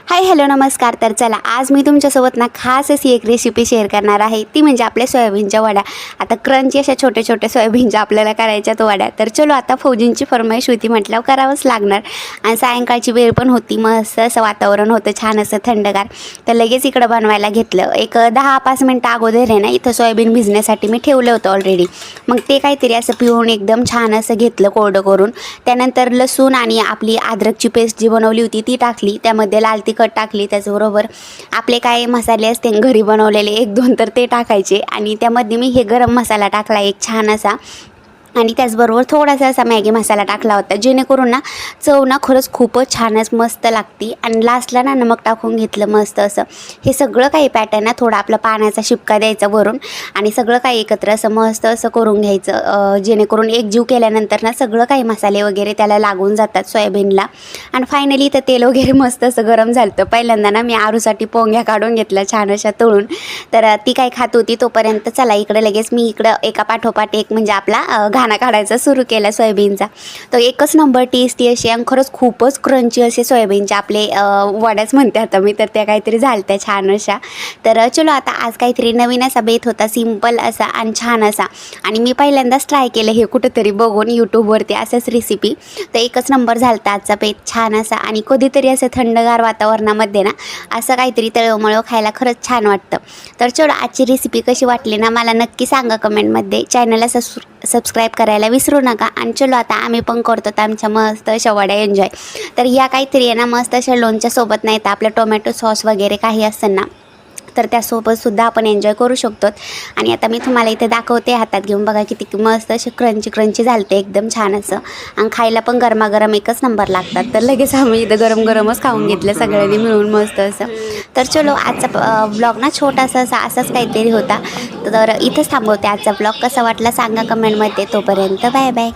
Hi hello नमस्कार। तर चला आज मी तुमच्यासोबत ना खास अशी एक रेसिपी शेअर करणार आहे, ती म्हणजे आपल्या सोयाबीनच्या वड्या। आता क्रंची अशा छोटे छोटे सोयाबीनच्या आपल्याला करायच्यात वड्या। तर चलो आता फौजींची फरमाईश होती म्हटल्यावर करावंच लागणार। आणि सायंकाळची वेळ पण होती, मस्त असं वातावरण होतं, छान असं थंडगार। तर लगेच इकडं बनवायला घेतलं। एक 10-5 मिनटं अगोदर आहे ना इथं सोयाबीन भिजण्यासाठी मी ठेवलं होतं ऑलरेडी। मग ते काहीतरी असं पिळून एकदम छान असं घेतलं कोरडं करून। त्यानंतर लसूण आणि आपली अद्रकची पेस्ट जी बनवली होती ती टाकली, त्यामध्ये लाल तिखट टाकली, त्याचबरोबर आपले काय मसाले असते घरी बनवलेले 1-2 तर ते टाकायचे। आणि त्यामध्ये मी हे गरम मसाला टाकला एक छान असा, आणि त्याचबरोबर थोडासा असा मॅगी मसाला टाकला होता, जेणेकरून ना चव ना खरंच खूपच छानच मस्त लागते। आणि लास्टला ना नमक टाकून घेतलं मस्त असं। हे सगळं काही पॅटर्न ना थोडा आपला पाण्याचा शिपका द्यायचा वरून, आणि सगळं काही एकत्र असं मस्त असं करून घ्यायचं, जेणेकरून एकजीव केल्यानंतर ना सगळं काही मसाले वगैरे त्याला लागून जातात सोयाबीनला। आणि फायनली तर तेल वगैरे मस्त असं गरम झालं होतं। पहिल्यांदा ना मी आरूसाठी पोंग्या काढून घेतल्या छान अशा तळून, तर ती काय खात होती तोपर्यंत चला इकडे लगेच मी इकडं एका पाठोपाठ एक म्हणजे आपला घाणा काढायचा सुरू केला सोयाबीनचा। तो एकच नंबर टेस्टी अशी आणि खरंच खूपच क्रंची असे सोयाबीनचे आपले वड्याच म्हणते आता मी, तर त्या काहीतरी झालत्या छान अशा। तर चलो आता आज काहीतरी नवीन असा बेत होता, सिंपल असा आणि छान असा। आणि मी पहिल्यांदाच ट्राय केलं हे कुठंतरी बघून यूट्यूबवरती असंच रेसिपी, तर एकच नंबर झालता आजचा बेत छान असा। आणि कधीतरी असं थंडगार वातावरणामध्ये ना असं काहीतरी तळमळं खायला खरंच छान वाटतं। तर चलो आजची रेसिपी कशी वाटली ना मला नक्की सांगा कमेंटमध्ये। चॅनलला सबस्क्राईब करायला विसरू नका। आणि चलो आता आम्ही पण करतो आमच्या मस्त अशा वड्या एन्जॉय। तर या काहीतरी आहे ना मस्त अशा लोणच्या सोबत नाही तर आपलं टोमॅटो सॉस वगैरे काही असतं ना, तर त्यासोबतसुद्धा आपण एन्जॉय करू शकतो। आणि आता मी तुम्हाला इथे दाखवते हातात घेऊन, बघा किती मस्त असे क्रंची झालते एकदम छान असं। आणि खायला पण गरमागरम एकच नंबर लागतात। तर लगेच आम्ही इथं गरम गरमच खाऊन घेतलं सगळ्यांनी मिळून मस्त असं। तर चलो आजचा ब्लॉग ना छोटासा असाच काहीतरी होता। तर इथंच थांबवते आजचा ब्लॉग। कसा वाटला सांगा कमेंटमध्ये। तोपर्यंत बाय बाय।